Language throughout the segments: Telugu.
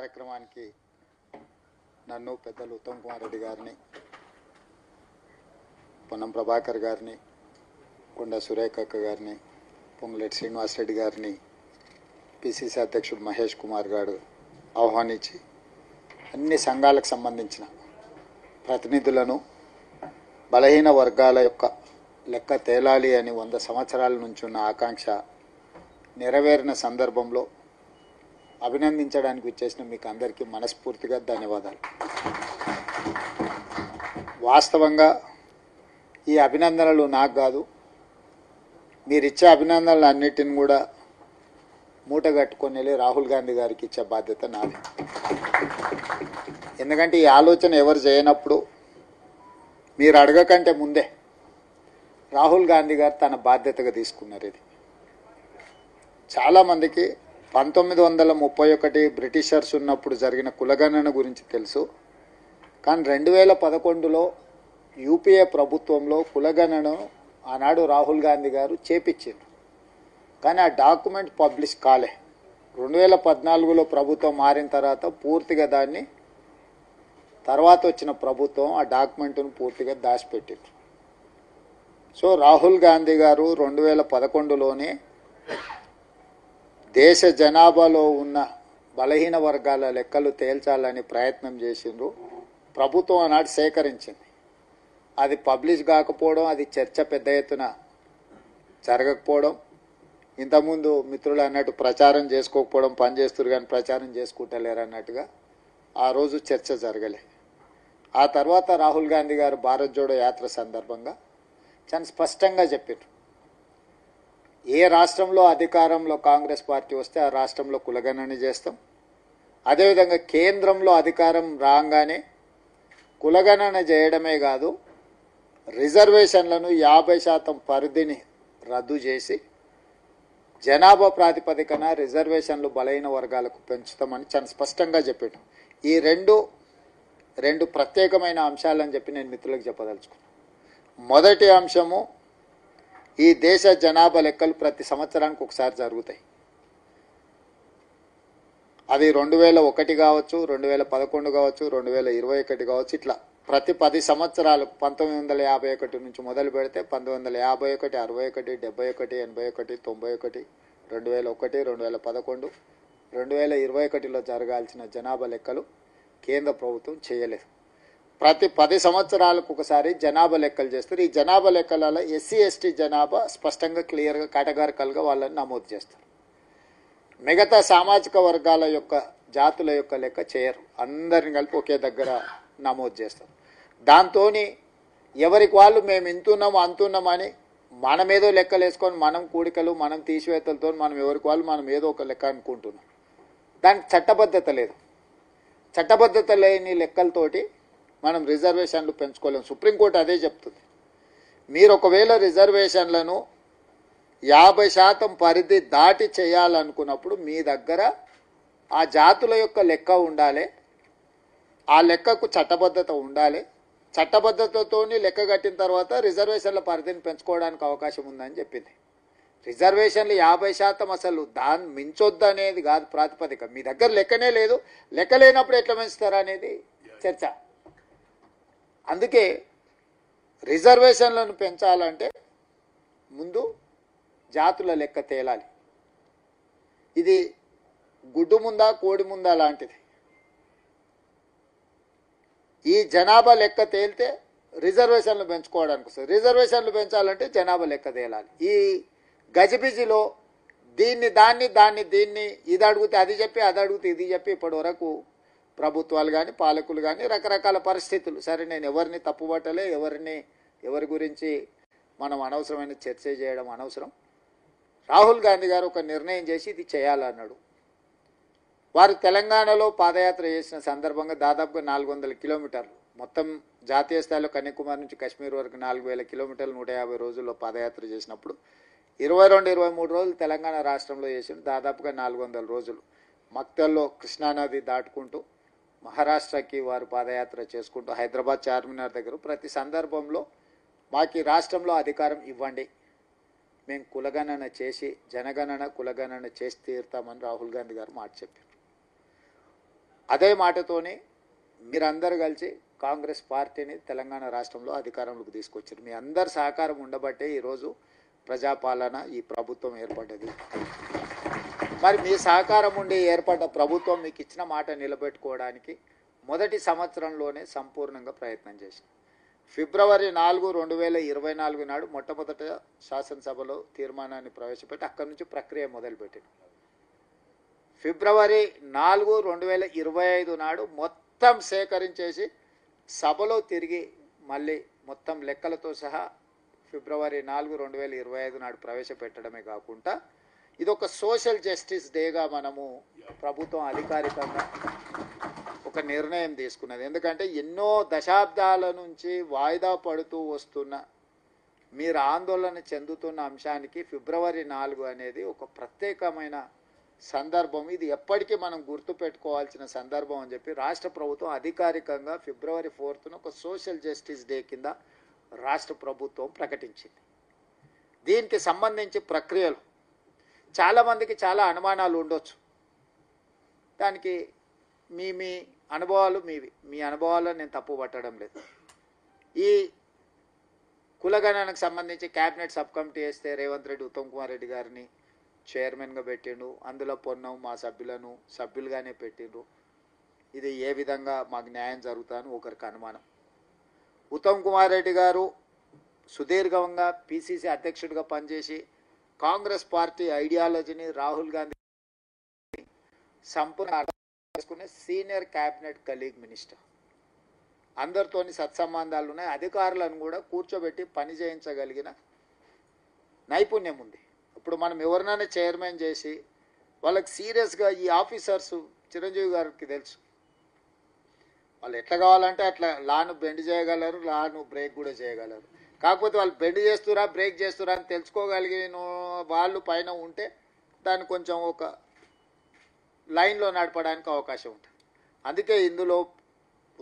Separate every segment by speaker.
Speaker 1: కార్యక్రమానికి నన్ను పెద్దలు ఉత్తమ్ కుమార్ రెడ్డి గారిని, పొన్నం ప్రభాకర్ గారిని, కొండ సురేఖక్క గారిని, పొంగులేటి శ్రీనివాసరెడ్డి గారిని, పిసిసి అధ్యక్షుడు మహేష్ కుమార్ గారు ఆహ్వానించి అన్ని సంఘాలకు సంబంధించిన ప్రతినిధులను బలహీన వర్గాల యొక్క లెక్క తేలాలి అని 100 సంవత్సరాల నుంచి ఉన్న ఆకాంక్ష నెరవేరిన సందర్భంలో అభినందించడానికి వచ్చేసిన మీకు అందరికీ మనస్ఫూర్తిగా ధన్యవాదాలు. వాస్తవంగా ఈ అభినందనలు నాకు కాదు, మీరిచ్చే అభినందనలు అన్నిటిని కూడా మూట కట్టుకొని వెళ్ళి రాహుల్ గాంధీ గారికి ఇచ్చే బాధ్యత నాది. ఎందుకంటే ఈ ఆలోచన ఎవరు చేయనప్పుడు మీరు అడగకంటే ముందే రాహుల్ గాంధీ గారు తన బాధ్యతగా తీసుకున్నారు. ఇది చాలామందికి 1931 బ్రిటిషర్స్ ఉన్నప్పుడు జరిగిన కులగణన గురించి తెలుసు, కానీ 2011లో యూపీఏ ప్రభుత్వంలో కులగణనను ఆనాడు రాహుల్ గాంధీ గారు చేపించారు. కానీ ఆ డాక్యుమెంట్ పబ్లిష్ కాలే. 2014లో ప్రభుత్వం మారిన తర్వాత పూర్తిగా దాన్ని తర్వాత వచ్చిన ప్రభుత్వం ఆ డాక్యుమెంట్ను పూర్తిగా దాచిపెట్టింది. సో రాహుల్ గాంధీ గారు 2011లోనే దేశ జనాభాలో ఉన్న బలహీన వర్గాల లెక్కలు తేల్చాలని ప్రయత్నం చేసిండ్రు. ప్రభుత్వం ఆనాడు సేకరించింది. అది పబ్లిష్ కాకపోవడం, అది చర్చ పెద్ద ఎత్తున జరగకపోవడం, ఇంతకుముందు మిత్రులు అన్నట్టు ప్రచారం చేసుకోకపోవడం, పనిచేస్తున్నారు కానీ ప్రచారం చేసుకుంటలేరు అన్నట్టుగా ఆ రోజు చర్చ జరగలే. ఆ తర్వాత రాహుల్ గాంధీ గారు భారత్ జోడో యాత్ర సందర్భంగా చాలా స్పష్టంగా చెప్పారు, ఏ రాష్ట్రంలో అధికారంలో కాంగ్రెస్ పార్టీ వస్తే ఆ రాష్ట్రంలో కులగణన చేస్తాం, అదేవిధంగా కేంద్రంలో అధికారం రాగానే కులగణన చేయడమే కాదు, రిజర్వేషన్లను 50% పరిధిని రద్దు చేసి జనాభా ప్రాతిపదికన రిజర్వేషన్లు బలహీన వర్గాలకు పెంచుతామని చాలా స్పష్టంగా చెప్పాడు. ఈ రెండు ప్రత్యేకమైన అంశాలని చెప్పి నేను మిత్రులకు చెప్పదలుచుకున్నాను. మొదటి అంశము, ఈ దేశ జనాభా లెక్కలు ప్రతి సంవత్సరానికి ఒకసారి జరుగుతాయి. అది 2001 కావచ్చు, 2011 కావచ్చు, 2021 కావచ్చు, ఇట్లా ప్రతి 10 సంవత్సరాలు 1951 నుంచి మొదలు పెడితే 1951, 61, 71, 81, 91, 2001, 2011, 2021లో జరగాల్సిన జనాభా లెక్కలు కేంద్ర ప్రభుత్వం చేయలేదు. ప్రతి 10 సంవత్సరాలకు ఒకసారి జనాభా లెక్కలు చేస్తారు. ఈ జనాభా లెక్కలలో ఎస్సీ ఎస్టీ జనాభా స్పష్టంగా క్లియర్గా కేటగారికల్గా వాళ్ళని నమోదు చేస్తారు. మిగతా సామాజిక వర్గాల యొక్క జాతుల యొక్క లెక్క చేయరు, అందరిని కలిపి ఒకే దగ్గర నమోదు చేస్తారు. దాంతో ఎవరికి వాళ్ళు మేము ఇంతున్నాము అంతున్నామని మనమేదో లెక్కలు వేసుకొని మనం కూడికలు మనం తీసివేతలతో మనం ఎవరికి వాళ్ళు మనం ఏదో ఒక లెక్క అనుకుంటున్నాం. దానికి చట్టబద్ధత లేదు. చట్టబద్ధత లేని లెక్కలతోటి మనం రిజర్వేషన్లు పెంచుకోలేము. సుప్రీంకోర్టు అదే చెప్తుంది. మీరు ఒకవేళ రిజర్వేషన్లను 50% పరిధి దాటి చేయాలనుకున్నప్పుడు మీ దగ్గర ఆ జాతుల యొక్క లెక్క ఉండాలి, ఆ లెక్కకు చట్టబద్ధత ఉండాలి. చట్టబద్ధతతో లెక్క కట్టిన తర్వాత రిజర్వేషన్ల పరిధిని పెంచుకోవడానికి అవకాశం ఉందని చెప్పింది. రిజర్వేషన్లు 50% అసలు దాన్ని మించొద్దు అనేది కాదు ప్రాతిపదిక. మీ దగ్గర లెక్కనే లేదు, లెక్క లేనప్పుడు ఎట్లా పెంచుతారా అనేది చర్చ. అందుకే రిజర్వేషన్లను పెంచాలంటే ముందు జాతుల లెక్క తేలాలి. ఇది గుడ్డు ముందా కోడి ముందా లాంటిది. ఈ జనాభా లెక్క తేలితే రిజర్వేషన్లు పెంచుకోవడానికి వస్తుంది. రిజర్వేషన్లు పెంచాలంటే జనాభా లెక్క తేలాలి. ఈ గజిబిజిలో దీన్ని ఇది అడిగితే అది చెప్పి, అది అడిగితే ఇది చెప్పి ఇప్పటి వరకు ప్రభుత్వాలు కానీ పాలకులు కానీ రకరకాల పరిస్థితులు. సరే, నేను ఎవరిని తప్పుపట్టలే, ఎవరి గురించి మనం అనవసరమైన చర్చ చేయడం అనవసరం. రాహుల్ గాంధీ గారు ఒక నిర్ణయం చేసి ఇది చేయాలన్నాడు. వారు తెలంగాణలో పాదయాత్ర చేసిన సందర్భంగా దాదాపుగా 400 కిలోమీటర్లు, మొత్తం జాతీయ స్థాయిలో కన్యాకుమారి నుంచి కాశ్మీర్ వరకు 4000 కిలోమీటర్లు 150 రోజుల్లో పాదయాత్ర చేసినప్పుడు 22-23 రోజులు తెలంగాణ రాష్ట్రంలో చేసిన దాదాపుగా 400 రోజులు మక్తల్లో కృష్ణానది దాటుకుంటూ మహారాష్ట్రకి వారు పాదయాత్ర చేసుకుంటూ హైదరాబాద్ చార్మినార్ దగ్గర ప్రతి సందర్భంలో మాకు ఈ రాష్ట్రంలో అధికారం ఇవ్వండి, మేము కులగణన చేసి జనగణన కులగణన చేసి తీరుతామని రాహుల్ గాంధీ గారు మాట చెప్పారు. అదే మాటతోనే మీరందరూ కలిసి కాంగ్రెస్ పార్టీని తెలంగాణ రాష్ట్రంలో అధికారంలోకి తీసుకొచ్చారు. మీ అందరి సహకారం ఉండబట్టే ఈరోజు ప్రజాపాలన ఈ ప్రభుత్వం ఏర్పడ్డది. మరి మీ సహకారం ఉండి ఏర్పడ్డ ప్రభుత్వం మీకు ఇచ్చిన మాట నిలబెట్టుకోవడానికి మొదటి సంవత్సరంలోనే సంపూర్ణంగా ప్రయత్నం చేసింది. ఫిబ్రవరి 4, 2024 నాడు మొట్టమొదట శాసనసభలో తీర్మానాన్ని ప్రవేశపెట్టి అక్కడి నుంచి ప్రక్రియ మొదలుపెట్టింది. ఫిబ్రవరి 4, 2025 నాడు మొత్తం సేకరించేసి సభలో తిరిగి మళ్ళీ మొత్తం లెక్కలతో సహా ఫిబ్రవరి 4, 2025 నాడు ప్రవేశపెట్టడమే కాకుండా ఇది ఒక సోషల్ జస్టిస్ డేగా మనము ప్రభుత్వం అధికారికంగా ఒక నిర్ణయం తీసుకున్నది. ఎందుకంటే ఎన్నో దశాబ్దాల నుంచి వాయిదా పడుతూ వస్తున్న మీరు ఆందోళన చెందుతున్న అంశానికి ఫిబ్రవరి 4 అనేది ఒక ప్రత్యేకమైన సందర్భం. ఇది ఎప్పటికీ మనం గుర్తుపెట్టుకోవాల్సిన సందర్భం అని చెప్పి రాష్ట్ర ప్రభుత్వం అధికారికంగా ఫిబ్రవరి 4న ఒక సోషల్ జస్టిస్ డే కింద రాష్ట్ర ప్రభుత్వం ప్రకటించింది. దీనికి సంబంధించి ప్రక్రియలు చాలామందికి చాలా అనుమానాలు ఉండొచ్చు. దానికి మీ అనుభవాలు మీ అనుభవాలను నేను తప్పు పట్టడం లేదు. ఈ కులగణనకు సంబంధించి క్యాబినెట్ సబ్ కమిటీ వేస్తే రేవంత్ రెడ్డి ఉత్తమ్ కుమార్ రెడ్డి గారిని చైర్మన్గా పెట్టిండు. అందులో పొన్నం మా సభ్యులను సభ్యులుగానే పెట్టిండ్రు. ఇది ఏ విధంగా మాకు న్యాయం జరుగుతుందని ఒకరికి అనుమానం. ఉత్తమ్ కుమార్ రెడ్డి గారు సుదీర్ఘంగా పిసిసి అధ్యక్షుడిగా పనిచేసి కాంగ్రెస్ పార్టీ ఐడియాలజీని రాహుల్ గాంధీ సంపూర్ణ చేసుకునే సీనియర్ క్యాబినెట్ కలీగ్ మినిస్టర్. అందరితోని సత్సంబంధాలు ఉన్నాయి. అధికారులను కూడా కూర్చోబెట్టి పని చేయించగలిగిన నైపుణ్యం ఉంది. ఇప్పుడు మనం ఎవరినైనా చైర్మన్ చేసి వాళ్ళకి సీరియస్గా ఈ ఆఫీసర్స్ చిరంజీవి గారికి తెలుసు వాళ్ళు ఎట్లా కావాలంటే అట్లా లాను బెండ్ చేయగలరు, లాను బ్రేక్ కూడా చేయగలరు. కాకపోతే వాళ్ళు బెండ్ చేస్తురా బ్రేక్ చేస్తురా అని తెలుసుకోగలిగిన వాళ్ళు పైన ఉంటే దాన్ని కొంచెం ఒక లైన్లో నడపడానికి అవకాశం ఉంటుంది. అందుకే ఇందులో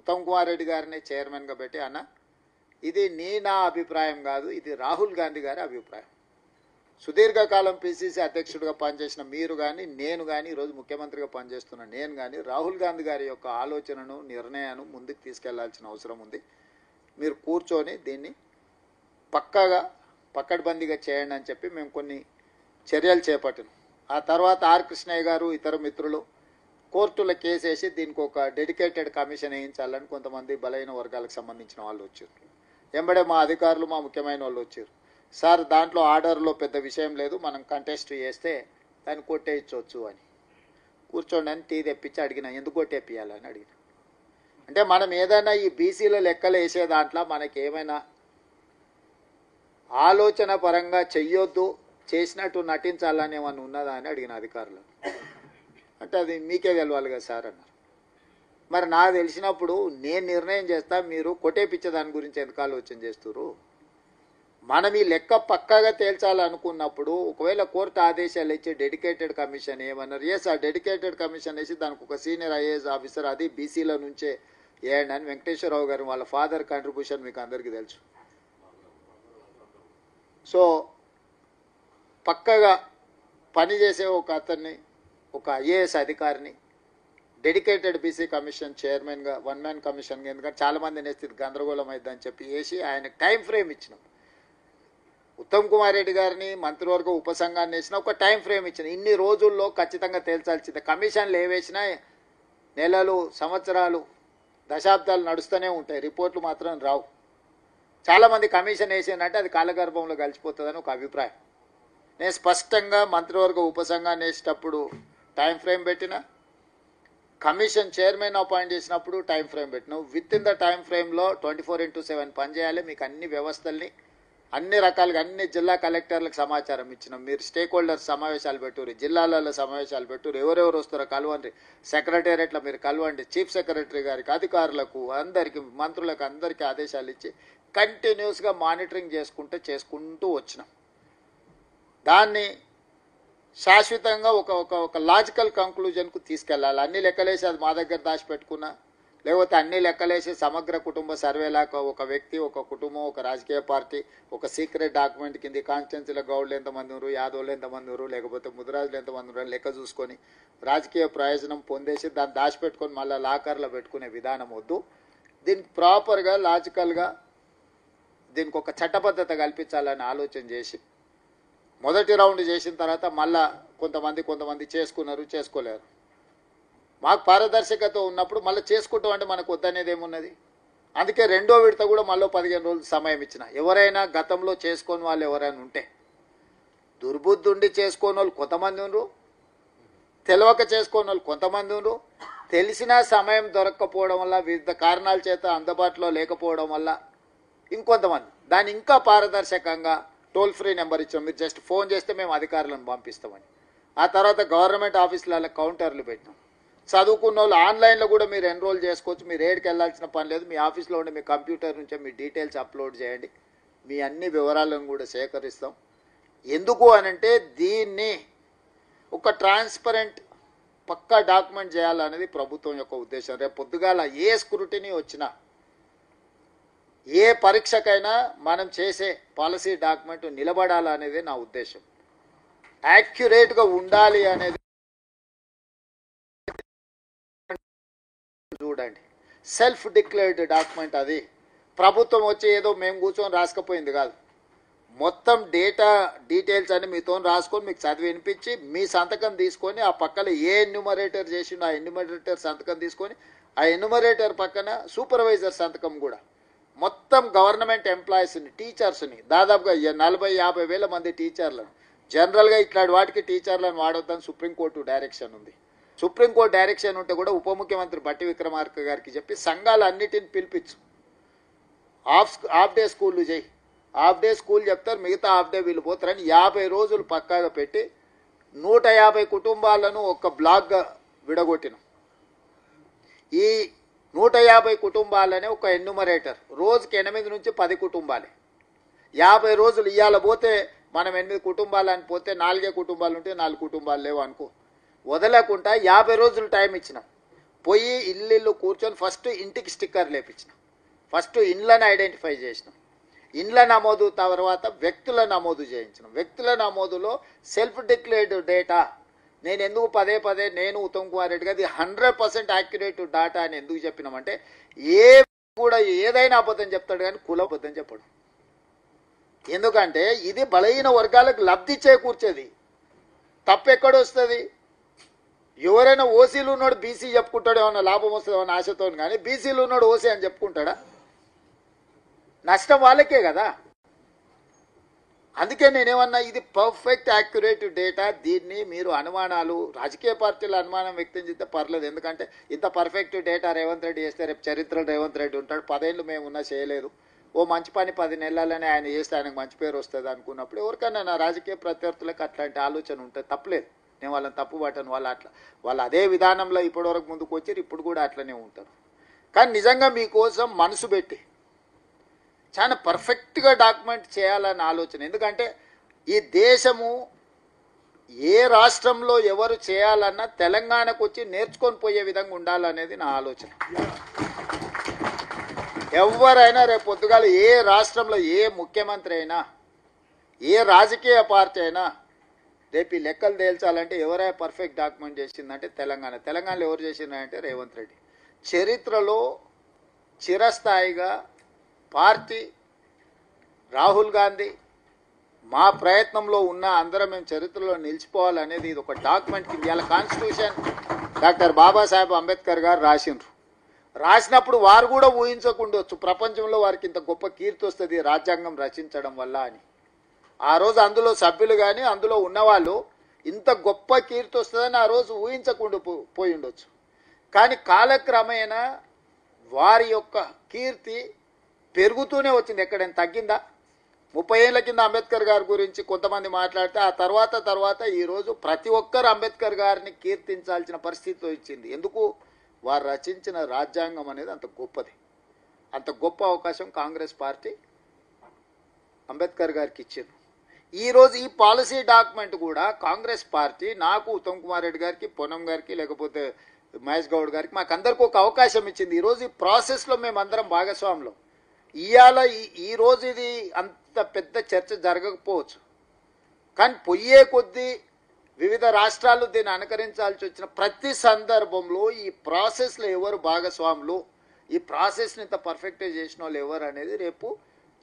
Speaker 1: ఉత్తమ్ కుమార్ రెడ్డి గారిని చైర్మన్గా పెట్టి అన్న ఇది నా అభిప్రాయం కాదు, ఇది రాహుల్ గాంధీ గారి అభిప్రాయం. సుదీర్ఘకాలం పిసిసి అధ్యక్షుడిగా పనిచేసిన మీరు కానీ నేను కానీ ఈరోజు ముఖ్యమంత్రిగా పనిచేస్తున్న నేను కానీ రాహుల్ గాంధీ గారి యొక్క ఆలోచనను నిర్ణయాన్ని ముందుకు తీసుకెళ్లాల్సిన అవసరం ఉంది. మీరు కూర్చొని దీన్ని పక్కడ్బందీగా చేయండి అని చెప్పి మేము కొన్ని చర్యలు చేపట్టినాం. ఆ తర్వాత ఆర్ కృష్ణయ్య గారు ఇతర మిత్రులు కోర్టులో కేసేసి దీనికి ఒక డెడికేటెడ్ కమిషన్ వేయించాలని కొంతమంది బలైన వర్గాలకు సంబంధించిన వాళ్ళు వచ్చారు. వెంబడే మా అధికారులు మా ముఖ్యమైన వాళ్ళు వచ్చారు. సార్ దాంట్లో ఆర్డర్లో పెద్ద విషయం లేదు, మనం కంటెస్ట్ చేస్తే దాన్ని కొట్టేయచ్చు అని. కూర్చోండి అని టీ తెప్పించి అడిగిన ఎందుకు కొట్టేపియాలని అడిగిన. అంటే మనం ఏదైనా ఈ బీసీల లెక్కలు వేసే దాంట్లో మనకి ఏమైనా ఆలోచన పరంగా చెయ్యొద్దు, చేసినట్టు నటించాలని ఏమన్నా ఉన్నదా అని అడిగిన అధికారులు. అంటే అది మీకే తెలవాలి కదా సార్ అన్నారు. మరి నాకు తెలిసినప్పుడు నేను నిర్ణయం చేస్తా, మీరు కొట్టేపిచ్చే దాని గురించి ఎందుకు ఆలోచన చేస్తున్నారు? మనం ఈ లెక్క పక్కాగా తేల్చాలనుకున్నప్పుడు ఒకవేళ కోర్టు ఆదేశాలు ఇచ్చి డెడికేటెడ్ కమిషన్ ఏమన్నారు, ఎస్ ఆ డెడికేటెడ్ కమిషన్ వేసి దానికి ఒక సీనియర్ ఐఏఎస్ ఆఫీసర్ అది బీసీల నుంచే వేయండి అని వెంకటేశ్వరరావు గారు వాళ్ళ ఫాదర్ కాంట్రిబ్యూషన్ మీకు అందరికీ తెలుసు. సో పక్కగా పనిచేసే ఒక అతన్ని ఒక ఐఏఎస్ అధికారిని డెడికేటెడ్ బీసీ కమిషన్ చైర్మన్గా వన్ మ్యాన్ కమిషన్గా, ఎందుకంటే చాలామంది నేస్తే గందరగోళం అవుతుందని చెప్పి వేసి ఆయనకు టైం ఫ్రేమ్ ఇచ్చినాం. ఉత్తమ్ కుమార్ రెడ్డి గారిని మంత్రివర్గ ఉపసంఘాన్ని వేసిన ఒక టైం ఫ్రేమ్ ఇచ్చిన, ఇన్ని రోజుల్లో ఖచ్చితంగా తేల్చాల్సిందే. కమిషన్లు ఏవేసినా నెలలు సంవత్సరాలు దశాబ్దాలు నడుస్తూనే ఉంటాయి, రిపోర్ట్లు మాత్రం రావు. చాలామంది కమిషన్ వేసిందంటే అది కాలగర్భంలో కలిసిపోతుందని ఒక అభిప్రాయం. నేను స్పష్టంగా మంత్రివర్గ ఉపసంఘాన్ని వేసేటప్పుడు టైం ఫ్రేమ్ పెట్టిన, కమిషన్ చైర్మన్ అపాయింట్ చేసినప్పుడు టైం ఫ్రేమ్ పెట్టినాం. విత్ ఇన్ ద టైం ఫ్రేమ్లో 24/7 పనిచేయాలి. మీకు అన్ని వ్యవస్థల్ని అన్ని రకాలుగా అన్ని జిల్లా కలెక్టర్లకు సమాచారం ఇచ్చినాం. మీరు స్టేక్ హోల్డర్స్ సమావేశాలు పెట్టుర్రి, జిల్లాలలో సమావేశాలు పెట్టుర్రి, ఎవరెవరు వస్తారో కలవండి, సెక్రటేరియట్లో మీరు కలవండి, చీఫ్ సెక్రటరీ గారికి అధికారులకు అందరికీ మంత్రులకు అందరికీ ఆదేశాలు ఇచ్చి కంటిన్యూస్గా మానిటరింగ్ చేసుకుంటూ వచ్చినాం. దాన్ని శాశ్వతంగా ఒక లాజికల్ కంక్లూజన్కు తీసుకెళ్ళాలి. అన్ని లెక్కలేసి అది మా దగ్గర దాచిపెట్టుకున్నా లేకపోతే అన్ని లెక్కలేసి సమగ్ర కుటుంబ సర్వేలాగా ఒక వ్యక్తి, ఒక కుటుంబం, ఒక రాజకీయ పార్టీ, ఒక సీక్రెట్ డాక్యుమెంట్ కింద కాన్స్టిట్యున్సీలో గౌడ్లు ఎంతమంది ఉన్నారు, యాదవులు ఎంతమంది ఉన్నారు, లేకపోతే ముదిరాజులు ఎంతమంది ఉన్నారు లెక్క చూసుకొని రాజకీయ ప్రయోజనం పొందేసి దాన్ని దాచిపెట్టుకొని మళ్ళీ లాకర్లో పెట్టుకునే విధానం వద్దు. దీనికి ప్రాపర్గా లాజికల్గా దీనికి ఒక చట్టబద్ధత కల్పించాలని ఆలోచన చేసి మొదటి రౌండ్ చేసిన తర్వాత మళ్ళా కొంతమంది చేసుకున్నారు, చేసుకోలేరు. మాకు పారదర్శకత ఉన్నప్పుడు మళ్ళీ చేసుకుంటాం అంటే మనకు వద్దనేది ఏమున్నది. అందుకే రెండో విడత కూడా మళ్ళీ 15 రోజులు సమయం ఇచ్చిన. ఎవరైనా గతంలో చేసుకోని వాళ్ళు ఎవరైనా ఉంటే, దుర్బుద్ధి ఉండి చేసుకోని వాళ్ళు కొంతమంది ఉన్నారు, తెలియక చేసుకోని వాళ్ళు కొంతమంది ఉన్నారు, తెలిసిన సమయం దొరక్కపోవడం వల్ల, వివిధ కారణాల చేత అందుబాటులో లేకపోవడం వల్ల ఇంకొంతమంది. దాన్ని ఇంకా పారదర్శకంగా టోల్ ఫ్రీ నెంబర్ ఇచ్చాం, మీరు జస్ట్ ఫోన్ చేస్తే మేము అధికారులను పంపిస్తామని. ఆ తర్వాత గవర్నమెంట్ ఆఫీసులలో కౌంటర్లు పెట్టినాం. చదువుకున్న వాళ్ళు ఆన్లైన్లో కూడా మీరు ఎన్రోల్ చేసుకోవచ్చు. మీరు ఏడికి వెళ్ళాల్సిన పని లేదు. మీ ఆఫీస్లో ఉండే మీ కంప్యూటర్ నుంచే మీ డీటెయిల్స్ అప్లోడ్ చేయండి. మీ అన్ని వివరాలను కూడా సేకరిస్తాం. ఎందుకు అనంటే దీన్ని ఒక ట్రాన్స్పరెంట్ పక్కా డాక్యుమెంట్ చేయాలనేది ప్రభుత్వం యొక్క ఉద్దేశం. రేపు పొద్దుగాల ఏ స్క్రూటినీ వచ్చినా, ఏ పరీక్షకైనా మనం చేసే పాలసీ డాక్యుమెంట్ నిలబడాలనేది నా ఉద్దేశం. యాక్యురేట్గా ఉండాలి అనేది చూడండి. సెల్ఫ్ డిక్లేర్డ్ డాక్యుమెంట్ అది. ప్రభుత్వం వచ్చి ఏదో మేము కూర్చొని రాసుకపోయింది కాదు. మొత్తం డీటెయిల్స్ అని మీతో రాసుకొని మీకు చదివి వినిపించి మీ సంతకం తీసుకొని ఆ పక్కన ఏ ఎన్యూమరేటర్ చేసిండో ఆ ఎన్యూమరేటర్ సంతకం తీసుకొని ఆ ఎన్యూమరేటర్ పక్కన సూపర్వైజర్ సంతకం కూడా, మొత్తం గవర్నమెంట్ ఎంప్లాయీస్ని, టీచర్స్ని, దాదాపుగా 40-50 వేల మంది టీచర్లను, జనరల్గా ఇట్లాంటి వాటికి టీచర్లను వాడొద్దని సుప్రీంకోర్టు డైరెక్షన్ ఉంది. సుప్రీంకోర్టు డైరెక్షన్ ఉంటే కూడా ఉప ముఖ్యమంత్రి బట్టి విక్రమార్క గారికి చెప్పి సంఘాలన్నిటిని పిలిపించు, హాఫ్ డే స్కూళ్ళు చేయి, హాఫ్ డే స్కూల్ చెప్తారు, మిగతా హాఫ్ డే వీళ్ళు పోతారని 50 రోజులు పక్కాగా పెట్టి 150 కుటుంబాలను ఒక బ్లాక్గా విడగొట్టినాం. ఈ 150 కుటుంబాలనే ఒక ఎన్యూమరేటర్, రోజుకి 8 నుంచి 10 కుటుంబాలే. 50 రోజులు ఇవాళ పోతే మనం 8 కుటుంబాలు అని పోతే 4 కుటుంబాలు ఉంటే 4 కుటుంబాలు లేవు అనుకో, వదలకుండా 50 రోజులు టైం ఇచ్చినాం. పోయి ఇల్లు కూర్చొని ఫస్ట్ ఇంటికి స్టిక్కర్ లేపించినాం, ఫస్ట్ ఇండ్లను ఐడెంటిఫై చేసినాం, ఇండ్ల నమోదు తర్వాత వ్యక్తుల నమోదు చేయించినాం. వ్యక్తుల నమోదులో సెల్ఫ్ డిక్లేర్డ్ డేటా, నేను ఎందుకు పదే నేను ఉత్తమ్ కుమార్ రెడ్డి గారు 100% యాక్యురేట్ డాటా అని ఎందుకు చెప్పినామంటే, కూడా ఏదైనా అబద్ధం చెప్తాడు కానీ కుల అబద్ధం చెప్పడు. ఎందుకంటే ఇది బలహీన వర్గాలకు లబ్ధి చేకూర్చేది. తప్పెక్కడొస్తుంది? ఎవరైనా ఓసీలు ఉన్నాడు బీసీ చెప్పుకుంటాడు, ఏమన్నా లాభం వస్తుంది ఏమన్నా ఆశతో, కానీ బీసీలు ఉన్నాడు ఓసీ అని చెప్పుకుంటాడా? నష్టం వాళ్ళకే కదా. అందుకే నేనేమన్నా, ఇది పర్ఫెక్ట్ యాక్యురేట్ డేటా. దీన్ని మీరు అనుమానాలు, రాజకీయ పార్టీల అనుమానం వ్యక్తం చేస్తే పర్లేదు. ఎందుకంటే ఇంత పర్ఫెక్ట్ డేటా రేవంత్ రెడ్డి చేస్తే రేపు చరిత్రలో రేవంత్ రెడ్డి ఉంటాడు. 10 ఏళ్ళు మేమున్నా చేయలేదు, ఓ మంచి పని 10 నెలలనే ఆయన చేస్తే ఆయనకు మంచి పేరు వస్తుంది అనుకున్నప్పుడు ఎవరికైనా నా రాజకీయ ప్రత్యర్థులకు అట్లాంటి ఆలోచన ఉంటుంది, తప్పలేదు. నేను వాళ్ళని తప్పు పట్టను. వాళ్ళు అదే విధానంలో ఇప్పటివరకు ముందుకు వచ్చారు, ఇప్పుడు కూడా అట్లనే ఉంటారు. కానీ నిజంగా మీకోసం మనసు పెట్టి చాలా పర్ఫెక్ట్గా డాక్యుమెంట్ చేయాలని ఆలోచన. ఎందుకంటే ఈ దేశము ఏ రాష్ట్రంలో ఎవరు చేయాలన్నా తెలంగాణకు వచ్చి నేర్చుకొని పోయే విధంగా ఉండాలనేది నా ఆలోచన. ఎవరైనా రేపు పొద్దుగాల ఏ రాష్ట్రంలో ఏ ముఖ్యమంత్రి అయినా, ఏ రాజకీయ పార్టీ అయినా రేపు ఈ లెక్కలు తేల్చాలంటే ఎవరైనా పర్ఫెక్ట్ డాక్యుమెంట్ చేసిందంటే తెలంగాణలో ఎవరు చేసిందంటే రేవంత్ రెడ్డి. చరిత్రలో చిరస్థాయిగా పార్టీ, రాహుల్ గాంధీ, మా ప్రయత్నంలో ఉన్న అందరం మేము చరిత్రలో నిలిచిపోవాలనేది ఇది ఒక డాక్యుమెంట్ కింద. ఇవాళ కాన్స్టిట్యూషన్ డాక్టర్ బాబాసాహెబ్ అంబేద్కర్ గారు రాసిండ్రు. రాసినప్పుడు వారు కూడా ఊహించకుండొచ్చు ప్రపంచంలో వారికి ఇంత గొప్ప కీర్తి వస్తుంది రాజ్యాంగం రచించడం వల్ల అని. ఆ రోజు అందులో సభ్యులు కానీ అందులో ఉన్నవాళ్ళు ఇంత గొప్ప కీర్తి వస్తుందని ఆ రోజు ఊహించకుండా పోయి ఉండొచ్చు. కానీ కాలక్రమేణా వారి యొక్క కీర్తి పెరుగుతూనే వచ్చింది. ఎక్కడైనా తగ్గిందా? 30 ఏళ్ల కింద అంబేద్కర్ గారి గురించి కొంతమంది మాట్లాడితే ఆ తర్వాత ఈరోజు ప్రతి ఒక్కరు అంబేద్కర్ గారిని కీర్తించాల్సిన పరిస్థితి వచ్చింది. ఎందుకు? వారు రచించిన రాజ్యాంగం అనేది అంత గొప్పది. అంత గొప్ప అవకాశం కాంగ్రెస్ పార్టీ అంబేద్కర్ గారికి ఇచ్చింది. ఈరోజు ఈ పాలసీ డాక్యుమెంట్ కూడా కాంగ్రెస్ పార్టీ నాకు, ఉత్తమ్ కుమార్ రెడ్డి గారికి, పొన్నం గారికి, లేకపోతే మహేష్ గౌడ్ గారికి మాకందరికి ఒక అవకాశం ఇచ్చింది. ఈరోజు ఈ ప్రాసెస్లో మేమందరం భాగస్వాములం. ఇవాళ ఈ రోజు ఇది అంత పెద్ద చర్చ జరగకపోవచ్చు, కానీ పొయ్యే కొద్దీ వివిధ రాష్ట్రాలు దీన్ని అనుకరించాల్సి వచ్చిన ప్రతి సందర్భంలో ఈ ప్రాసెస్లో ఎవరు భాగస్వాములు, ఈ ప్రాసెస్ని ఇంత పర్ఫెక్ట్గా చేసిన వాళ్ళు ఎవరు అనేది రేపు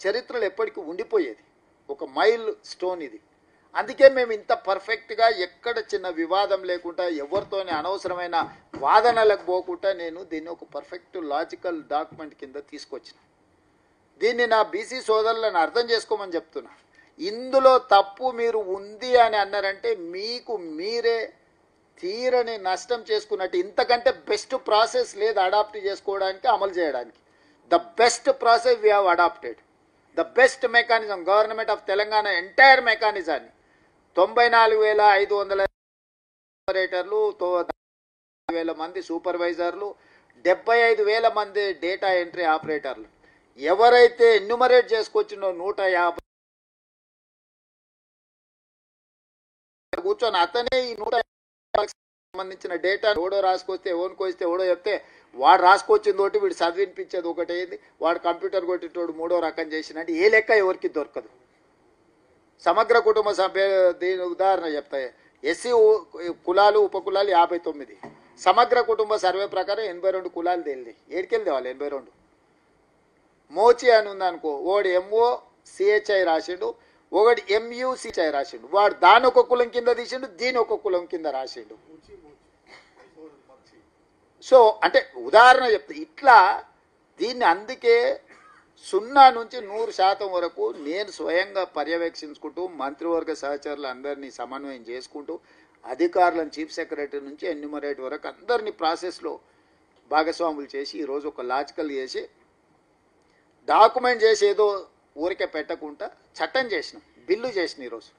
Speaker 1: చరిత్రలో ఎప్పటికీ ఉండిపోయేది. ఒక మైల్ స్టోన్ ఇది. అందుకే మేము ఇంత పర్ఫెక్ట్గా ఎక్కడ చిన్న వివాదం లేకుండా ఎవరితోనే అనవసరమైన వాదనలకు పోకుండా నేను దీన్ని ఒక పర్ఫెక్ట్ లాజికల్ డాక్యుమెంట్ కింద తీసుకొచ్చిన. దీన్ని నా బీసీ సోదరులను అర్థం చేసుకోమని చెప్తున్నా. ఇందులో తప్పు మీరు ఉంది అని అన్నారంటే మీకు మీరే తీరని నష్టం చేసుకున్నట్టు. ఇంతకంటే బెస్ట్ ప్రాసెస్ లేదు అడాప్ట్ చేసుకోవడానికి, అమలు చేయడానికి. The best process we have adapted, the best mechanism. Government of Telangana entire మెకానిజాన్ని 94,500 ఆపరేటర్లు, 9,000 మంది సూపర్వైజర్లు, 75,000 మంది డేటా ఎంట్రీ ఆపరేటర్లు. ఎవరైతే ఎన్యూమరేట్ చేసుకొచ్చినో 150 కూర్చొని అతనే ఈ 150 సంబంధించిన డేటా ఎవడో రాసుకొస్తే ఎవరికొస్తే ఎవడో చెప్తే వాడు రాసుకొచ్చింది ఒకటి, వీడు చదివినిపించేది ఒకటేది, వాడు కంప్యూటర్ కొట్టేటోడు మూడో రకం చేసినట్టు ఏ లెక్క ఎవరికి దొరకదు. సమగ్ర కుటుంబ సభ్య దీని ఉదాహరణ చెప్తాయి. ఎస్సీ కులాలు ఉపకులాలు 59. సమగ్ర కుటుంబ సర్వే ప్రకారం 82 కులాలు తేలింది. ఏడికెళ్ళి తేవాలి 82? మోచి అని ఉందనుకో, ఒకటి ఎంఓ సిహెచ్ఐ రాసిండు, ఒకటి ఎంయుసిహెచ్ఐ రాసిండు. వాడు దాని ఒక కులం కింద తీసిండు, దీని ఒక కులం కింద రాసిండు. సో అంటే ఉదాహరణ చెప్తే ఇట్లా దీన్ని అందుకే 0 నుంచి 100% వరకు నేను స్వయంగా పర్యవేక్షించుకుంటూ మంత్రివర్గ సహచరులు అందరినీ సమన్వయం చేసుకుంటూ అధికారులను చీఫ్ సెక్రటరీ నుంచి ఎన్యూమరేట్ వరకు అందరినీ ప్రాసెస్లో భాగస్వాములు చేసి ఈరోజు ఒక లాజికల్ చేసి డాక్యుమెంట్ చేసి ఏదో ఊరికే పెట్టకుండా చట్టం చేసినాం, బిల్లు చేసిన. ఈరోజు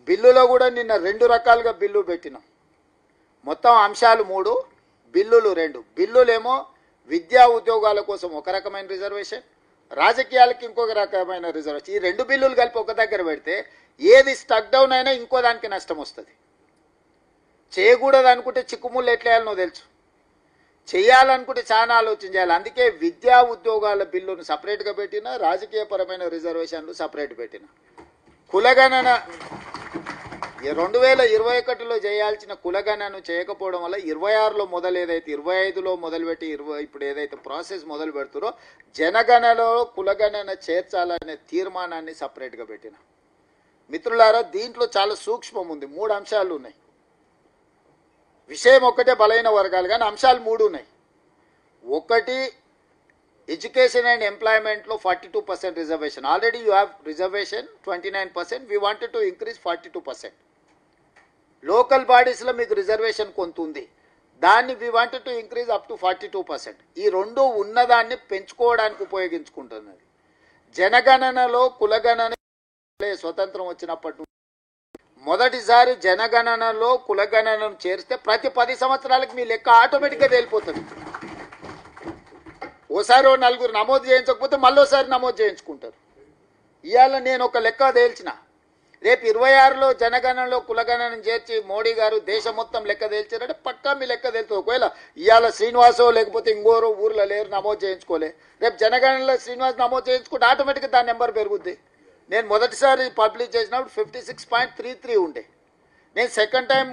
Speaker 1: బిల్లులో కూడా నిన్న 2 రకాలుగా బిల్లు పెట్టినాం. మొత్తం అంశాలు 3, బిల్లులు 2. బిల్లులేమో విద్యా ఉద్యోగాల కోసం ఒక రకమైన రిజర్వేషన్, రాజకీయాలకి ఇంకొక రకమైన రిజర్వేషన్. ఈ 2 బిల్లులు కలిపి ఒక దగ్గర పెడితే ఏది స్టక్ డౌన్ అయినా ఇంకో దానికి నష్టం వస్తుంది. చేయకూడదు అనుకుంటే చిక్కుముళ్ళు ఎట్లా వేయాలనో తెలుసు, చేయాలనుకుంటే చాలా ఆలోచన చేయాలి. అందుకే విద్యా ఉద్యోగాల బిల్లును సపరేట్గా పెట్టిన, రాజకీయపరమైన రిజర్వేషన్లు సపరేట్ పెట్టిన. కులగణన 2021లో చేయాల్సిన కులగణను చేయకపోవడం వల్ల 26లో మొదలు ఏదైతే 25లో మొదలుపెట్టి ఇప్పుడు ఏదైతే ప్రాసెస్ మొదలు పెడుతురో జనగణనలో కులగణన చేర్చాలనే తీర్మానాన్ని సపరేట్గా పెట్టిన. మిత్రులారా, దీంట్లో చాలా సూక్ష్మం ఉంది. 3 అంశాలు ఉన్నాయి. విషయం ఒక్కటే బలైన వర్గాలు, కానీ అంశాలు 3 ఉన్నాయి. ఒకటి, ఎడ్యుకేషన్ అండ్ ఎంప్లాయ్మెంట్లో 42% reservation. Already you have reservation 29%. We wanted to increase 42%. Local బాడీస్లో మీకు రిజర్వేషన్ కొంత ఉంది, దాన్ని we wanted to increase up to 42%. ఈ 2 ఉన్నదాన్ని పెంచుకోవడానికి ఉపయోగించుకుంటున్నది. జనగణనలో కులగణన స్వతంత్రం వచ్చినప్పటి నుండి మొదటిసారి జనగణనలో కులగణనను చేరిస్తే ప్రతి 10 సంవత్సరాలకు మీ లెక్క ఆటోమేటిక్గా తేలిపోతుంది. ఓసారి 4 నమోదు చేయించకపోతే మళ్ళీసారి నమోదు చేయించుకుంటారు. ఇవాళ నేను ఒక లెక్క తేల్చిన, రేపు 26లో జనగణనలో కులగణన చేర్చి మోడీ గారు దేశం మొత్తం లెక్క తేల్చారంటే పక్కా మీ లెక్క తేలుతుంది. ఒకవేళ ఇవాళ శ్రీనివాసో లేకపోతే ఇంకోరో ఊర్లో లేరు నమోదు చేయించుకోలే, రేపు జనగణనలో శ్రీనివాస్ నమోదు చేయించుకుంటే ఆటోమేటిక్గా దాని నెంబర్ పెరుగుద్ది. నేను మొదటిసారి పబ్లిష్ చేసినప్పుడు 56.33 ఉండే, నేను సెకండ్ టైం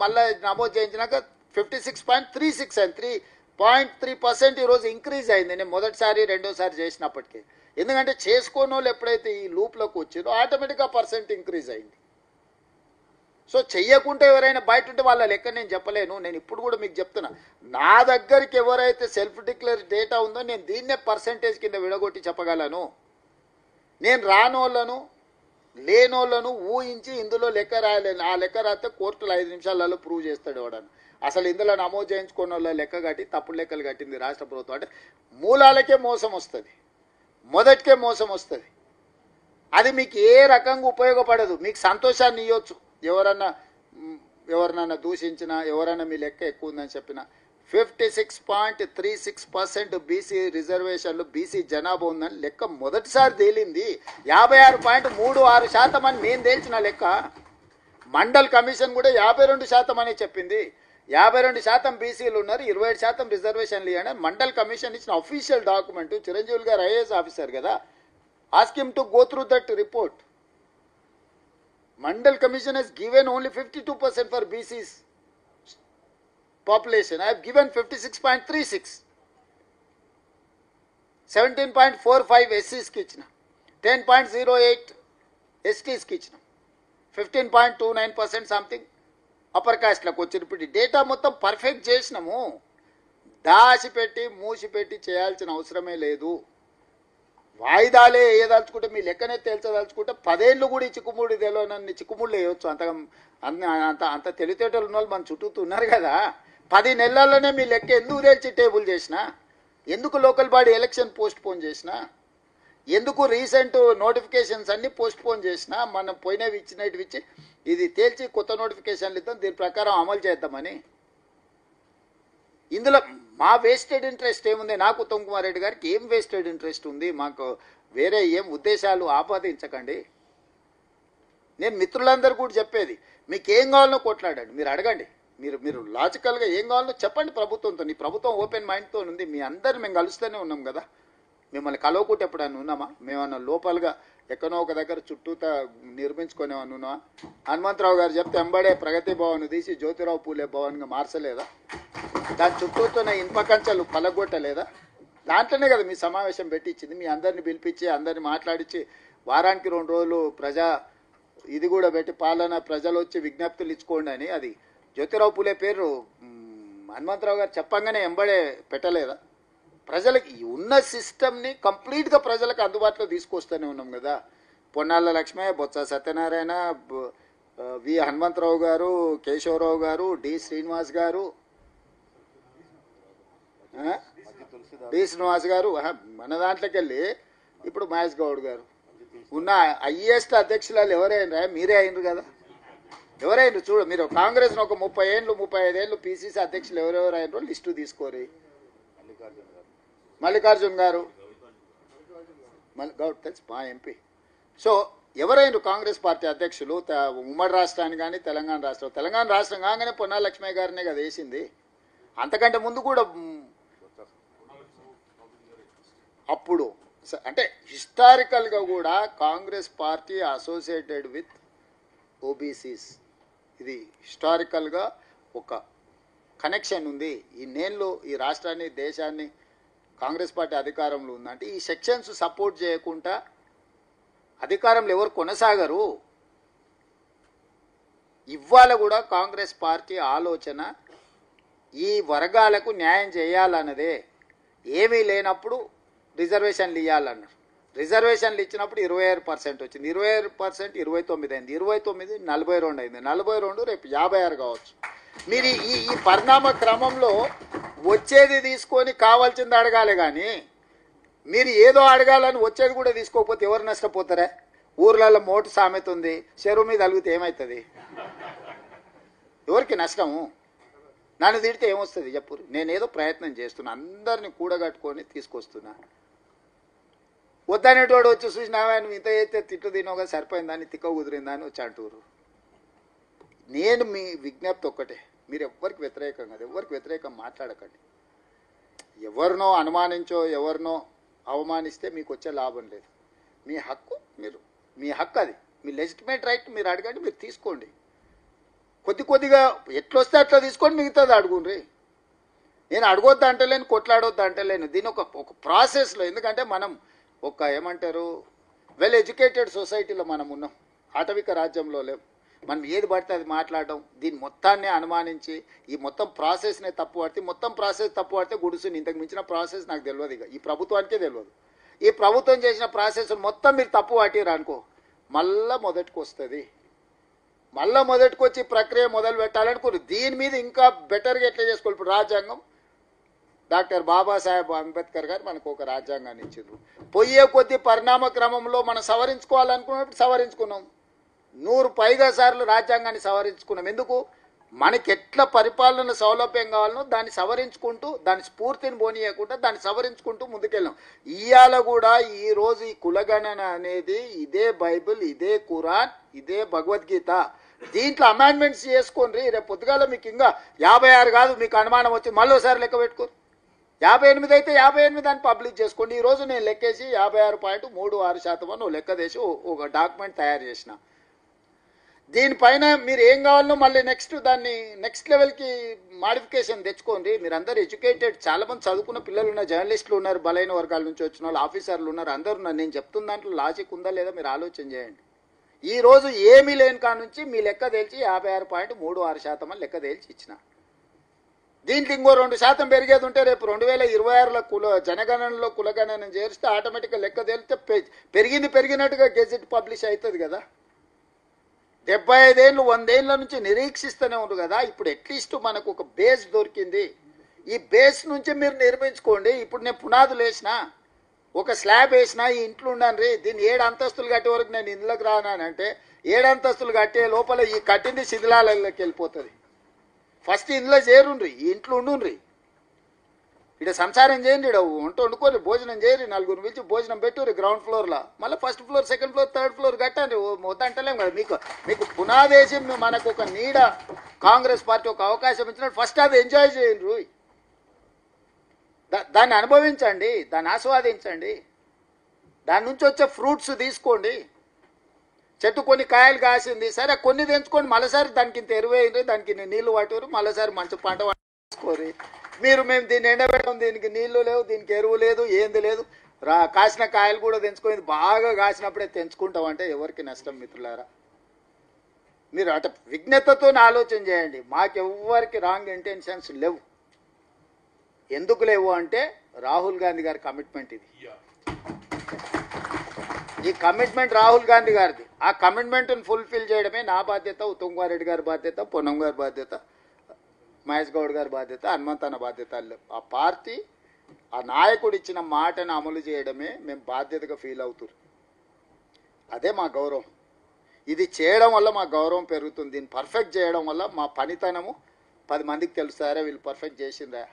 Speaker 1: మళ్ళీ నమోదు చేయించినాక 56.36 అయింది. 3.3% ఈరోజు ఇంక్రీజ్ అయింది నేను మొదటిసారి రెండోసారి చేసినప్పటికీ. ఎందుకంటే చేసుకోని వాళ్ళు ఎప్పుడైతే ఈ లూప్లోకి వచ్చిందో ఆటోమేటిక్గా % ఇంక్రీజ్ అయింది. సో చెయ్యకుంటే ఎవరైనా బయట ఉంటే వాళ్ళ లెక్క నేను చెప్పలేను. నేను ఇప్పుడు కూడా మీకు చెప్తున్నా, నా దగ్గరికి ఎవరైతే సెల్ఫ్ డిక్లేర్ డేటా ఉందో నేను దీన్నే % కింద విడగొట్టి చెప్పగలను. నేను రానోళ్ళను లేనోళ్ళను ఊహించి ఇందులో లెక్క రాయలేను. ఆ లెక్క రాస్తే కోర్టులో 5 నిమిషాలలో ప్రూవ్ చేస్తాడు వాడని. అసలు ఇందులో నమోదు చేయించుకున్న వాళ్ళ లెక్క కట్టి తప్పుడు లెక్కలు కట్టింది రాష్ట్ర ప్రభుత్వం. అంటే మూలాలకే మోసం వస్తుంది, మొదటికే మోసం వస్తుంది. అది మీకు ఏ రకంగా ఉపయోగపడదు. మీకు సంతోషాన్ని ఇవ్వచ్చు, ఎవరినన్నా దూషించినా, ఎవరైనా మీ లెక్క ఎక్కువ ఉందని చెప్పినా. 56.36% బీసీ రిజర్వేషన్లు బీసీ జనాభా ఉందని లెక్క మొదటిసారి తేలింది. 56.36% అని నేను తేల్చిన లెక్క. మండల్ కమిషన్ కూడా 52% అని చెప్పింది. 52% బీసీలు ఉన్నారు, 27% రిజర్వేషన్లు ఇవ్వండి. మండల్ కమిషన్ ఇచ్చిన అఫీషియల్ డాక్యుమెంట్. చిరంజీవి గారు ఐఏఎస్ ఆఫీసర్ కదా, ask him to go through that report. Mandal commission has given only 52% for BCs population. I have given 56.36. 17.45 SCs కి ఇచ్చిన, 10.08 STs కి ఇచ్చిన, 15.29% సంథింగ్ అప్పర్ కాస్ట్లకు వచ్చిన. ఇప్పుడు డేటా మొత్తం పర్ఫెక్ట్ చేసినాము. దాచిపెట్టి మూసిపెట్టి చేయాల్సిన అవసరమే లేదు. వాయిదాలే వేయదలుచుకుంటే, మీ లెక్కనే తేల్చదలుచుకుంటే 10 ఏళ్ళు కూడా ఈ చిక్కుముడి తెలియనన్ని చిక్కుముళ్ళు వేయవచ్చు. అంత తెలివితేటలు ఉన్న వాళ్ళు మన చుట్టూ ఉన్నారు కదా. 10 నెలల్లోనే మీ లెక్క ఎందుకు తేల్చి టేబుల్ చేసినా, ఎందుకు local body election post phone చేసినా, ఎందుకు రీసెంట్ నోటిఫికేషన్స్ అన్ని పోస్ట్ పోన్ చేసినా, మనం పోయినవి ఇచ్చినవి ఇచ్చి ఇది తేల్చి కొత్త నోటిఫికేషన్లు ఇద్దాం, దీని ప్రకారం అమలు చేద్దామని. ఇందులో మా వేస్టెడ్ ఇంట్రెస్ట్ ఏముంది? నాకు ఉత్తమ్ కుమార్ రెడ్డి గారికి ఏం వేస్టెడ్ ఇంట్రెస్ట్ ఉంది? మాకు వేరే ఏం ఉద్దేశాలు ఆపాదించకండి. నేను మిత్రులందరూ కూడా చెప్పేది, మీకు ఏం కావాలనో కొట్లాడండి, మీరు అడగండి. మీరు లాజికల్గా ఏం కావాలో చెప్పండి ప్రభుత్వంతో. నీ ప్రభుత్వం ఓపెన్ మైండ్తో ఉంది. మీ అందరు మేము కలుస్తూనే ఉన్నాం కదా. మిమ్మల్ని కలవకుంటే ఎప్పుడైనా ఉన్నామా? మేమన్నా లోపలగా ఎక్కడో ఒక దగ్గర చుట్టూతా నిర్మించుకునేమన్నా ఉన్నామా? హనుమంతరావు గారు చెప్తే ఎంబడే ప్రగతి భవన్ తీసి జ్యోతిరావు పూలే భవన్గా మార్చలేదా? దాని చుట్టూతోనే ఇనుప కంచెలు పలగొట్టలేదా? దాంట్లోనే కదా మీ సమావేశం పెట్టించింది. మీ అందరిని పిలిపించి అందరిని మాట్లాడించి వారానికి 2 రోజులు ప్రజా ఇది కూడా పెట్టి పాలన ప్రజలు వచ్చి విజ్ఞప్తులు ఇచ్చుకోండి అని. అది జ్యోతిరావు పూలే పేరు హనుమంతరావు గారు చెప్పంగానే ఎంబడే పెట్టలేదా? ప్రజలకి ఉన్న సిస్టమ్ని కంప్లీట్గా ప్రజలకు అందుబాటులో తీసుకొస్తూనే ఉన్నాం కదా. పొన్నాళ్ళ లక్ష్మయ్య, బొత్స సత్యనారాయణ, వి హనుమంతరావు గారు, కేశవరావు గారు, డి శ్రీనివాస్ గారు, మన దాంట్లోకి వెళ్ళి ఇప్పుడు మహేష్ గౌడ్ గారు ఉన్న హైయెస్ట్ అధ్యక్షులు ఎవరైనా మీరే అయినరు కదా. ఎవరైనా చూడు, మీరు కాంగ్రెస్ ఒక 30 ఏళ్ళు 35 ఏళ్ళు పిసిసి అధ్యక్షులు ఎవరెవరు అయినరో లిస్టు తీసుకోరు. మల్లికార్జున్ గారు, గౌడ్ తెలుసు మా ఎంపీ. సో ఎవరైనా కాంగ్రెస్ పార్టీ అధ్యక్షులు ఉమ్మడి రాష్ట్రాన్ని కానీ తెలంగాణ రాష్ట్రం కాగానే పొన్నాల లక్ష్మయ్య గారినే కదా వేసింది. అంతకంటే ముందు కూడా అప్పుడు అంటే హిస్టారికల్గా కూడా Congress party associated with OBCs. ఇది హిస్టారికల్గా ఒక కనెక్షన్ ఉంది. ఈ నేళ్ళు ఈ రాష్ట్రాన్ని దేశాన్ని కాంగ్రెస్ పార్టీ అధికారంలో ఉందంటే ఈ సెక్షన్స్ సపోర్ట్ చేయకుండా అధికారంలో ఎవరు కొనసాగరు. ఇవాళ కూడా కాంగ్రెస్ పార్టీ ఆలోచన ఈ వర్గాలకు న్యాయం చేయాలన్నదే. ఏమీ లేనప్పుడు రిజర్వేషన్లు ఇవ్వాలన్నారు. రిజర్వేషన్లు ఇచ్చినప్పుడు 26% వచ్చింది. 26% 29 అయింది. 29 42 అయింది. 42 రేపు 56 కావచ్చు. మీరు ఈ పరిణామ క్రమంలో వచ్చేది తీసుకొని కావాల్సింది అడగాలి కానీ మీరు ఏదో అడగాలని వచ్చేది కూడా తీసుకోకపోతే ఎవరు నష్టపోతారా? ఊర్లలో మోటు సామెత ఉంది, చెరువు మీద అలిగితే ఏమవుతుంది? ఎవరికి నష్టము? నన్ను తిడితే ఏమొస్తుంది చెప్పు? నేనేదో ప్రయత్నం చేస్తున్నా, అందరినీ కూడగట్టుకొని తీసుకొస్తున్నా. వద్దనేటోడు వచ్చి చూసినావా నువ్వు ఇంత అయితే తిట్టు తినోగా సరిపోయిందని తిక్క కుదిరిందని వచ్చి అంటూరు. నేను మీ విజ్ఞప్తి ఒక్కటే, మీరు ఎవరికి వ్యతిరేకం కాదు, ఎవరికి వ్యతిరేకం మాట్లాడకండి. ఎవరినో అనుమానించో ఎవరినో అవమానిస్తే మీకు వచ్చే లాభం లేదు. మీ హక్కు, మీ హక్కు అది, మీ లెజిటిమేట్ రైట్. మీరు అడగండి, మీరు తీసుకోండి. కొద్దిగా ఎట్లొస్తే అట్లా తీసుకొని మిగతాది అడుగుండ్రి. నేను అడగొద్దు అంటలేను, కొట్లాడొద్దు అంటలేను. దీని ఒక ప్రాసెస్లో, ఎందుకంటే మనం ఒక ఏమంటారు వెల్ ఎడ్యుకేటెడ్ సొసైటీలో మనం ఉన్నాం, ఆటవిక రాజ్యంలో లేవు. మనం ఏది పడితే అది మాట్లాడడం, దీని మొత్తాన్ని అనుమానించి ఈ మొత్తం ప్రాసెస్నే తప్పు పడితే, మొత్తం ప్రాసెస్ తప్పు పడితే గుడుసుని ఇంతకు మించిన ప్రాసెస్ నాకు తెలియదు. ఇక ఈ ప్రభుత్వానికే తెలియదు. ఈ ప్రభుత్వం చేసిన ప్రాసెస్ మొత్తం మీరు తప్పు పట్టిరు అనుకో, మళ్ళా మొదటికి వస్తుంది. మళ్ళీ మొదటికి వచ్చి ప్రక్రియ మొదలు పెట్టాలనుకోరు. దీని మీద ఇంకా బెటర్గా ఎట్లా చేసుకోవాలి? ఇప్పుడు రాజ్యాంగం డాక్టర్ బాబాసాహెబ్ అంబేద్కర్ గారు మనకు ఒక రాజ్యాంగాన్ని ఇచ్చారు. పోయే కొద్ది పరిణామ క్రమంలో మనం సవరించుకోవాలనుకున్నప్పుడు సవరించుకున్నాం. 100 పైగా సార్లు రాజ్యాంగాన్ని సవరించుకున్నాం. ఎందుకు? మనకి ఎట్లా పరిపాలన సౌలభ్యం కావాలనో దాన్ని సవరించుకుంటూ, దాని స్ఫూర్తిని పోనీయకుండా దాన్ని సవరించుకుంటూ ముందుకెళ్ళాం. ఇవాళ కూడా ఈరోజు ఈ కులగణన అనేది ఇదే బైబిల్, ఇదే ఖురాన్, ఇదే భగవద్గీత. దీంట్లో అమెండ్మెంట్స్ చేసుకోండి. రేపు పొద్దుగాల మీకు ఇంకా 56 కాదు, మీకు అనుమానం వచ్చి మళ్ళీసారి లెక్క పెట్టుకోరు. 58 అయితే 58 అని పబ్లిష్ చేసుకోండి. ఈరోజు నేను లెక్కేసి 56.36% అని లెక్క చేసి ఒక డాక్యుమెంట్ తయారు చేసిన. దీనిపైన మీరు ఏం కావాలో మళ్ళీ దాన్ని నెక్స్ట్ లెవెల్కి మాడిఫికేషన్ తెచ్చుకోండి. మీరు అందరు ఎడ్యుకేటెడ్, చాలా మంది చదువుకున్న పిల్లలు ఉన్నారు, జర్నలిస్టులు ఉన్నారు, బలైన వర్గాల నుంచి వచ్చిన వాళ్ళు, ఆఫీసర్లు ఉన్నారు, అందరు ఉన్నారు. నేను చెప్తున్న దాంట్లో లాజిక్ ఉందా లేదా మీరు ఆలోచన చేయండి. ఈ రోజు ఏమీ లేని కాడ నుంచి మీ లెక్క తేల్చి 56.36% అని లెక్క తేల్చి ఇచ్చిన. దీంట్లో ఇంకో 2% పెరిగేది ఉంటే రేపు 2026లో జనగణనలో కులగణన చేరిస్తే ఆటోమేటిక్గా లెక్క తేలితే పెరిగినట్టుగా గెజెట్ పబ్లిష్ అవుతుంది కదా. 75 ఏళ్ళు 100 ఏళ్ళ నుంచి నిరీక్షిస్తూనే ఉన్నారు కదా. ఇప్పుడు అట్లీస్ట్ మనకు ఒక బేస్ దొరికింది. ఈ బేస్ నుంచి మీరు నిర్మించుకోండి. ఇప్పుడు నేను పునాదులు వేసిన, ఒక స్లాబ్ వేసిన, ఈ ఇంట్లో ఉండండి. దీన్ని 7 అంతస్తులు కట్టే వరకు నేను ఇంట్లోకి రానంటే 7 అంతస్తులు కట్టే లోపల ఈ కట్టింది శిథిలాలలోకి వెళ్ళిపోతుంది. ఫస్ట్ ఇంట్లో చేరుండ్రి, ఈ ఇంట్లో ఉండుండ్రి, ఇక్కడ సంసారం చేయండి, ఇక్కడ వంట వండుకోరు, భోజనం చేయరు, నలుగురు పిలిచి భోజనం పెట్టుర్రి గ్రౌండ్ ఫ్లోర్లో. మళ్ళీ first floor, second floor, third floor కట్టండి. వద్దంటలేం కదా. మీకు పునాదేశం మనకు ఒక నీడ కాంగ్రెస్ పార్టీ ఒక అవకాశం ఇచ్చినట్టు ఫస్ట్ అది ఎంజాయ్ చేయండి, దాన్ని అనుభవించండి, దాన్ని ఆస్వాదించండి, దాని నుంచి వచ్చే ఫ్రూట్స్ తీసుకోండి. చెట్టు కొన్ని కాయలు కాసింది, సరే కొన్ని తెంచుకోండి, మళ్ళీసారి దానికి ఇంత ఎరువు వేయండి, దానికి నీళ్లు పట్టుకోరు, మళ్ళీసారి మంచి పంట పండించుకోరు. మేము దీన్ని ఎండబెట్టాం, దీనికి నీళ్లు లేవు, దీనికి ఎరువు లేదు, ఏంది లేదు, కాసిన కాయలు కూడా తెంచుకొని బాగా కాసినప్పుడే తెంచుకుంటాం అంటే ఎవరికి నష్టం మిత్రులారా. మీరు అట విజ్ఞతతో ఆలోచన చేయండి. మాకెవ్వరికి రాంగ్ ఇంటెన్షన్స్ లేవు. ఎందుకు లేవు అంటే రాహుల్ గాంధీ గారి కమిట్మెంట్ ఇది. ఈ కమిట్మెంట్ రాహుల్ గాంధీ గారిది. ఆ కమిట్మెంట్ను ఫుల్ఫిల్ చేయడమే నా బాధ్యత, ఉత్తమ్ కుమార్ రెడ్డి గారి బాధ్యత, పొన్నం గారి బాధ్యత, మహేష్ గౌడ్ గారి బాధ్యత, హనుమంతన్న బాధ్యత. ఆ పార్టీ, ఆ నాయకుడు ఇచ్చిన మాటను అమలు చేయడమే మేము బాధ్యతగా ఫీల్ అవుతున్నారు. అదే మా గౌరవం. ఇది చేయడం వల్ల మా గౌరవం పెరుగుతుంది. దీన్ని పర్ఫెక్ట్ చేయడం వల్ల మా పనితనము 10 మందికి తెలుస్తారా, వీళ్ళు పర్ఫెక్ట్ చేసిందా.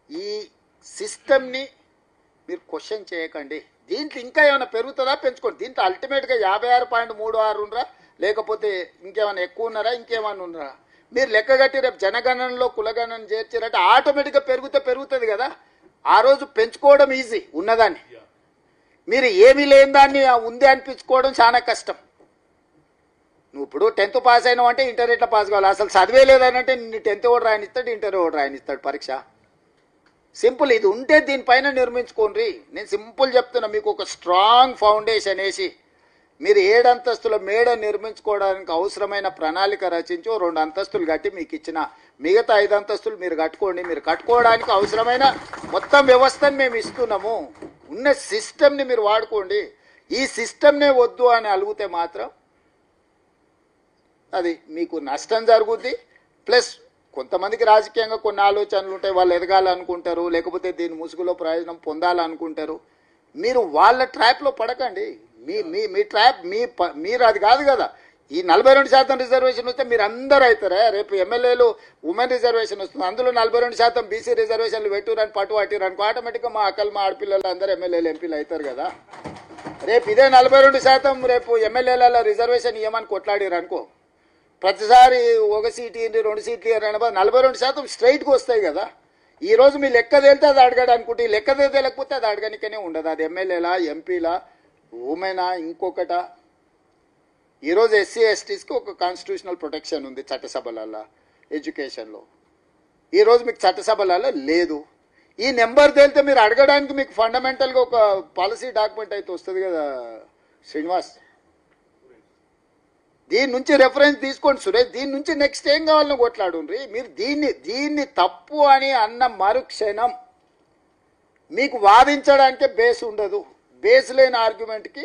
Speaker 1: ఈ సిస్టమ్ని మీరు క్వశ్చన్ చేయకండి. దీంట్లో ఇంకా ఏమైనా పెరుగుతుందా పెంచుకోండి. దీంట్లో అల్టిమేట్గా 56.36 ఉన్నారా, లేకపోతే ఇంకేమైనా ఎక్కువ ఉన్నారా, ఇంకేమైనా ఉన్నారా మీరు లెక్క కట్టి రేపు జనగణనలో కులగణన చేర్చారంటే ఆటోమేటిక్గా పెరుగుతుంది కదా. ఆ రోజు పెంచుకోవడం ఈజీ ఉన్నదాన్ని. మీరు ఏమీ లేని దాన్ని ఉంది అనిపించుకోవడం చాలా కష్టం. నువ్వు ఇప్పుడు 10th పాస్ అయినావు అంటే ఇంటర్ ఎట్లా పాస్ కావాలి, అసలు చదివే లేదనంటే నిన్ను 10th ఓడి రాయనిస్తాడు, ఇంటర్ ఓడి రాయనిస్తాడు పరీక్ష. సింపుల్. ఇది ఉంటే దీనిపైన నిర్మించుకోండి. నేను సింపుల్ చెప్తున్నా, మీకు ఒక స్ట్రాంగ్ ఫౌండేషన్ వేసి మీరు 7 అంతస్తుల మేడ నిర్మించుకోవడానికి అవసరమైన ప్రణాళిక రచించి 2 అంతస్తులు కట్టి మీకు ఇచ్చిన మిగతా 5 అంతస్తులు మీరు కట్టుకోండి. మీరు కట్టుకోవడానికి అవసరమైన మొత్తం వ్యవస్థను మేము ఇస్తున్నాము. ఉన్న సిస్టమ్ని మీరు వాడుకోండి. ఈ సిస్టమ్నే వద్దు అని అలిగితే మాత్రం అది మీకు నష్టం జరుగుద్ది. ప్లస్ కొంతమందికి రాజకీయంగా కొన్ని ఆలోచనలు ఉంటాయి, వాళ్ళు ఎదగాలనుకుంటారు, లేకపోతే దీని ముసుగులో ప్రయోజనం పొందాలనుకుంటారు. మీరు వాళ్ళ ట్రాప్లో పడకండి. మీ ట్రాప్ మీరు అది కాదు కదా. ఈ 42% రిజర్వేషన్ వస్తే మీరు అందరూ అవుతారా. రేపు ఎమ్మెల్యేలు ఉమెన్ రిజర్వేషన్ వస్తుంది, అందులో 42% బీసీ రిజర్వేషన్లు పెట్టురని పట్టు అనుకో, ఆటోమేటిక్గా మా అక్కలు మా ఆడపిల్లలు అందరూ ఎమ్మెల్యేలు ఎంపీలు అవుతారు కదా. రేపు ఇదే 42% రేపు ఎమ్మెల్యేల రిజర్వేషన్ ఇవ్వమని కొట్లాడారు అనుకో, ప్రతిసారి ఒక సీటు 2 సీట్లు 42% స్ట్రైట్గా వస్తాయి కదా. ఈరోజు మీ లెక్క తేలితే అది అడగడు అనుకుంటే, ఈ లెక్క తేలకపోతే అది అడగనికనే ఉండదు. అది ఎమ్మెల్యేలా, ఎంపీలా, ఉమెనా, ఇంకొకట. ఈరోజు ఎస్సీ ఎస్టీస్కి ఒక కాన్స్టిట్యూషనల్ ప్రొటెక్షన్ ఉంది చట్టసభలలో, ఎడ్యుకేషన్లో. ఈరోజు మీకు చట్టసభలలో లేదు. ఈ నెంబర్ తేలితే మీరు అడగడానికి మీకు ఫండమెంటల్గా ఒక పాలసీ డాక్యుమెంట్ అయితే వస్తుంది కదా శ్రీనివాస్. దీని నుంచి రెఫరెన్స్ తీసుకోండి సురేష్. దీని నుంచి నెక్స్ట్ ఏం కావాలని కొట్లాడుండ్రి. మీరు దీన్ని తప్పు అని అన్న మరుక్షణం మీకు వాదించడానికే బేస్ ఉండదు. బేస్ లేని ఆర్గ్యుమెంట్కి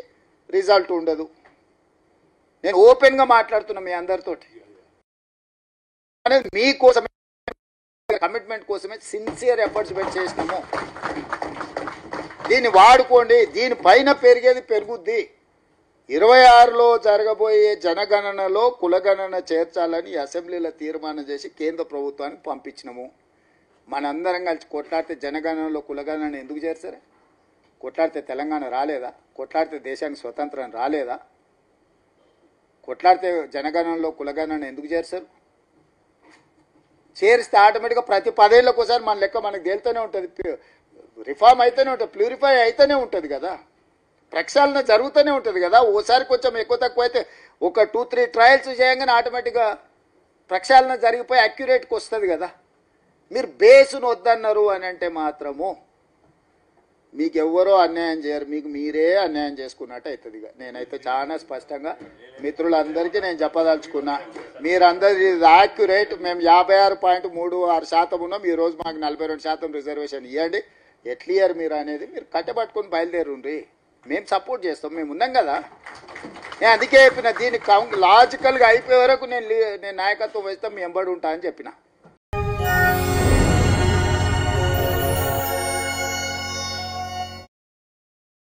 Speaker 1: రిజల్ట్ ఉండదు. నేను ఓపెన్గా మాట్లాడుతున్నా మీ అందరితోటి. అనేది మీకోసమే, కమిట్మెంట్ కోసమే సిన్సియర్ ఎఫర్ట్స్ పెట్టి చేసినాము. దీన్ని వాడుకోండి. దీనిపైన పెరిగేది పెరుగుద్ది. 26లో జరగబోయే జనగణనలో కులగణన చేర్చాలని అసెంబ్లీలో తీర్మానం చేసి కేంద్ర ప్రభుత్వానికి పంపించినాము. మనందరం కలిసి కొట్లాడితే జనగణనలో కులగణన ఎందుకు చేర్చారు? కొట్లాడితే తెలంగాణ రాలేదా? కొట్లాడితే దేశానికి స్వతంత్రం రాలేదా? కొట్లాడితే జనగణనలో కులగణన ఎందుకు చేర్చారు? చేరిస్తే ఆటోమేటిక్గా ప్రతి 10 ఏళ్ళకి ఒకసారి మన లెక్క మనకు తేలుతూనే ఉంటుంది, రిఫార్మ్ అయితేనే ఉంటుంది, ప్యూరిఫై అయితేనే ఉంటుంది కదా, ప్రక్షాళన జరుగుతూనే ఉంటుంది కదా. ఓసారి కొంచెం ఎక్కువ తక్కువ అయితే ఒక 2-3 ట్రయల్స్ చేయగానే ఆటోమేటిక్గా ప్రక్షాళన జరిగిపోయి అక్యురేట్కి వస్తుంది కదా. మీరు బేసును వద్దన్నారు అని అంటే మాత్రము మీకు ఎవ్వరో అన్యాయం చేయరు, మీకు మీరే అన్యాయం చేసుకున్నట్టు అవుతుంది. నేనైతే చాలా స్పష్టంగా మిత్రులందరికీ నేను చెప్పదలుచుకున్నా, మీరందరి యాక్యురేట్. మేము 56.36% ఉన్నాం, ఈరోజు మాకు 42% రిజర్వేషన్ ఇవ్వండి. ఎట్లియర్ మీరు అనేది మీరు కట్టబట్టుకొని బయలుదేరుండ్రి, మేము సపోర్ట్ చేస్తాం, మేము ఉన్నాం కదా. నేను అందుకే చెప్పిన దీన్ని లాజికల్గా అయిపోయే వరకు నేను నాయకత్వం వహిస్తాం, మీ ఎంబడి ఉంటా అని చెప్పిన.